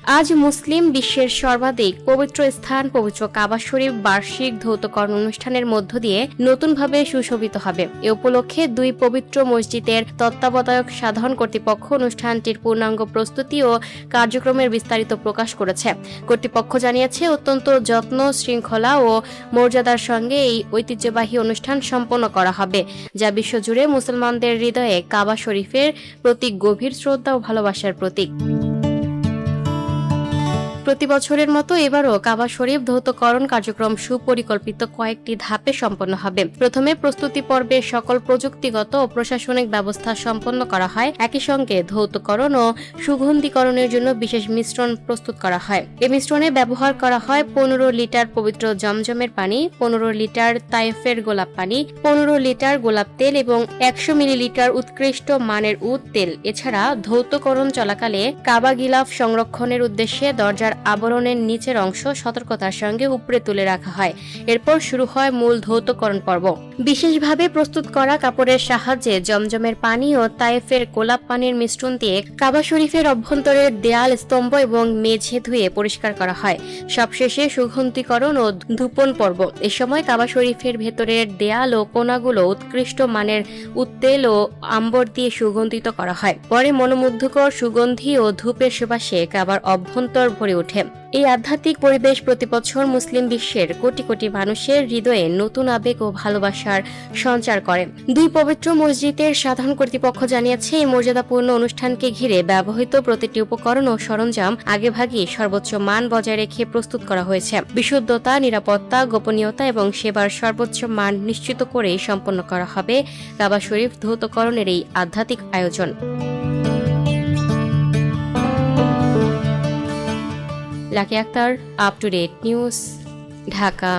আজ মুসলিম বিশ্বের সর্বাধিক পবিত্র স্থান পবিত্র কাবা শরীফ বার্ষিক ধৌতকরণ অনুষ্ঠানের মধ্য দিয়ে নতুনভাবে সুশোভিত হবে। এ উপলক্ষে দুই পবিত্র মসজিদের তত্ত্বাবধায়ক সাধারণ কর্তৃপক্ষ অনুষ্ঠানটির পূর্ণাঙ্গ প্রস্তুতি ও কার্যক্রমের বিস্তারিত প্রকাশ করেছে। কর্তৃপক্ষ জানিয়েছে, অত্যন্ত যত্ন, শৃঙ্খলা ও মর্যাদার সঙ্গে এই ঐতিহ্যবাহী অনুষ্ঠান সম্পন্ন করা হবে, যা বিশ্বজুড়ে মুসলমানদের হৃদয়ে কাবা শরীফের প্রতি গভীর শ্রদ্ধা ও ভালোবাসার প্রতীক। প্রতি বছরের মতো এবারও কাবা শরীফ ধৌতকরণ কার্যক্রম সুপরিকল্পিত কয়েকটি ধাপে সম্পন্ন হবে। প্রথমে প্রস্তুতি পর্বে সকল প্রযুক্তিগত ও প্রশাসনিক ব্যবস্থা সম্পন্ন করা হয়। একই সঙ্গে ধৌতকরণ ও সুগন্ধিকরণের জন্য বিশেষ মিশ্রণ প্রস্তুত করা হয়। এই মিশ্রণে ব্যবহার করা হয় 15 লিটার পবিত্র জমজমের পানি, 15 লিটার তায়েফের গোলাপ পানি, 15 লিটার গোলাপ তেল এবং 100 মিলিলিটার উৎকৃষ্ট মানের উট তেল। এছাড়া ধৌতকরণ চলাকালে কাবা গিলাফ সংরক্ষণের উদ্দেশ্যে দরজার আবরণের নিচের অংশ সতর্কতার সঙ্গে উপরে তুলে রাখা হয়। এরপর শুরু হয় মূল ধৌতকরণ পর্ব। বিশেষভাবে প্রস্তুত করা কাপড়ের সাহায্যে জমজমের পানি ও তায়েফের গোলাপ পানির মিশ্রণ দিয়ে কাবা শরীফের অভ্যন্তরের দেয়াল, স্তম্ভ এবং মেঝে ধুয়ে পরিষ্কার করা হয়। সবশেষে সুগন্ধিকরণ ও ধূপন পর্ব। এ সময় কাবা শরীফের ভেতরের দেয়াল ও কোণাগুলো উৎকৃষ্ট মানের উত্তেল ও আম্বর দিয়ে সুগন্ধিত করা হয়। পরে মনোমুগ্ধকর সুগন্ধি ও ধূপের সুবাসে কাবার অভ্যন্তর ভরে ওঠে। এই আধ্যাত্মিক পরিবেশ প্রতি বছর মুসলিম বিশ্বের কোটি কোটি মানুষের হৃদয়ে নতুন আবেগ ও ভালোবাসার সঞ্চার করে। দুই পবিত্র মসজিদের সাধারণ কর্তৃপক্ষ জানিয়েছে, এই মর্যাদাপূর্ণ অনুষ্ঠানকে ঘিরে ব্যবহৃত প্রতিটি উপকরণ ও সরঞ্জাম আগেভাগে সর্বোচ্চ মান বজায় রেখে প্রস্তুত করা হয়েছে। বিশুদ্ধতা, নিরাপত্তা, গোপনীয়তা এবং সেবার সর্বোচ্চ মান নিশ্চিত করে সম্পন্ন করা হবে কাবা শরীফ ধৌতকরণের এই আধ্যাত্মিক আয়োজন। Lucky Akter, up to date news, Dhaka.